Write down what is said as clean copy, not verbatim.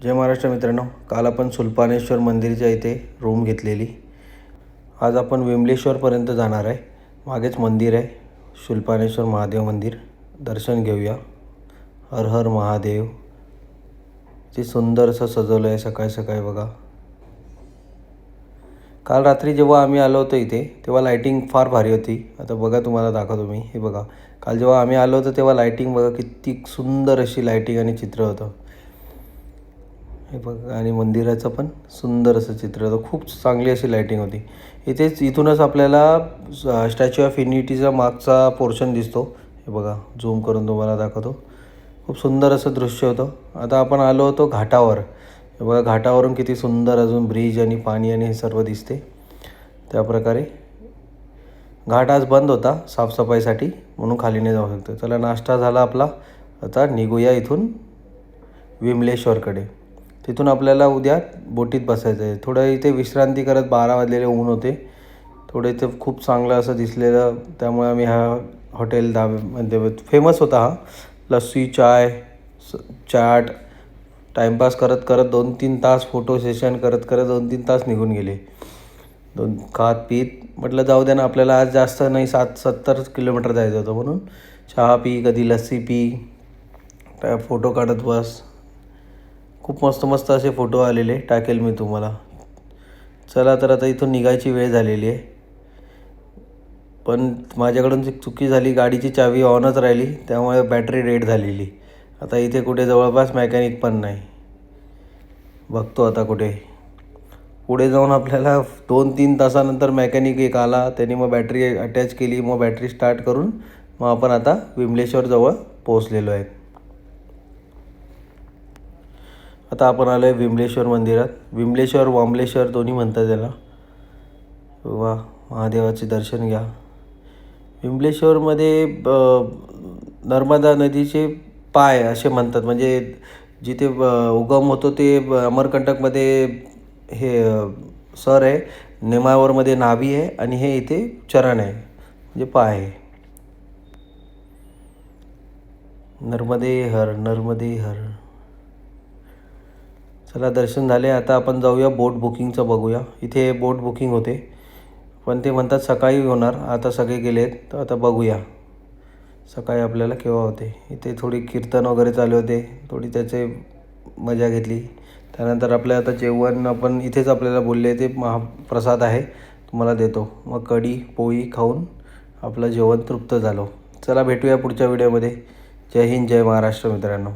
जय महाराष्ट्र मित्रांनो, काल आपण सुलपानेश्वर मंदिरच्या इथे रूम घेतलेली. आज आपण विमलेश्वरपर्यंत जाणार आहे. मागेच मंदिर आहे, सुलपानेश्वर महादेव मंदिर. दर्शन घेऊया. हर हर महादेव. ते सुंदर असं सजवलं आहे सकाळी सकाळी बघा. काल रात्री जेव्हा आम्ही आलो होतो इथे तेव्हा लाईटिंग फार भारी होती. आता बघा तुम्हाला दाखवतो मी. हे बघा, काल जेव्हा आम्ही आलो होतो तेव्हा लाईटिंग बघा किती सुंदर अशी लाईटिंग आणि चित्र होतं. हे बघा, आणि मंदिराचं पण सुंदर असं चित्र होतं. खूप चांगली अशी लाईटिंग होती. इथूनच आपल्याला स्टॅच्यू ऑफ युनिटीचा मागचा पोर्शन दिसतो. हे बघा, झूम करून तुम्हाला दाखवतो. खूप सुंदर असं दृश्य होतं. आता आपण आलो होतो घाटावर. हे बघा, घाटावरून किती सुंदर अजून ब्रिज आणि पाणी आणि हे सर्व दिसते. त्याप्रकारे घाट आज बंद होता साफसफाईसाठी, म्हणून खाली नाही जाऊ शकतो. चला, नाश्ता झाला आपला. आता निघूया इथून विमलेश्वरकडे. तिथून आपल्याला उद्या बोटीत बसायचं आहे. थोडं इथे विश्रांती करत 12 वाजलेले ऊन होते. थोडं इथे खूप चांगलं असं दिसलेलं, त्यामुळे आम्ही हा हॉटेल धाब्यामध्ये फेमस होता हा. लस्सी, चाय, चाट, टाईमपास करत करत 2-3 तास, फोटो सेशन करत करत 2-3 तास निघून गेले. खात पीत म्हटलं जाऊ द्या ना, आपल्याला आज जास्त नाही 70 किलोमीटर जायचं होतं, म्हणून चहा पी, कधी लस्सी पी, काय फोटो काढत बस. खूप मस्त मस्त असे फोटो आलेले, टाकेल मी तुम्हाला. चला, तर आता इथून निघायची वेळ झालेली आहे. पण माझ्याकडून चुकी झाली, गाडीची चावी ऑनच राहिली, त्यामुळे बॅटरी डेड झालेली. आता इथे कुठे जवळपास मेकॅनिक पण नाही. बघतो आता कुठे पुढे जाऊन. आपल्याला 2-3 तासानंतर मेकॅनिक एक आला. त्यांनी मग बॅटरी अटॅच केली. मग बॅटरी स्टार्ट करून मग आपण आता विमलेश्वरजवळ पोहोचलेलो आहे. आता आपण आलो आहे विमलेश्वर मंदिरात. विमलेश्वर, वामलेश्वर दोन्ही म्हणतात त्याला. वा, महादेवाचे दर्शन घ्या. विमलेश्वरमध्ये नर्मदा नदीचे पाय असे म्हणतात. म्हणजे जिथे उगम होतो ते अमरकंटकमध्ये हे सर आहे, नेमावरमध्ये नाभी आहे, आणि हे इथे चरण आहे, म्हणजे पाय आहे. नर्मदे हर, नर्मदे हर. चला, दर्शन झाले. आता आपण जाऊया बोट बुकिंगचं बघूया. इथे बोट बुकिंग होते, पण ते म्हणतात सकाळी होणार. आता सगळे गेले आहेत, तर आता बघूया सकाळी आपल्याला केव्हा होते. इथे थोडी कीर्तन वगैरे चालू होते, थोडी त्याचे मजा घेतली. त्यानंतर आपल्या आता जेवण आपण इथेच आपल्याला बोलले ते महाप्रसाद आहे, तुम्हाला देतो. मग कढी पोळी खाऊन आपलं जेवण तृप्त झालो. चला, भेटूया पुढच्या व्हिडिओमध्ये. जय हिंद, जय महाराष्ट्र मित्रांनो.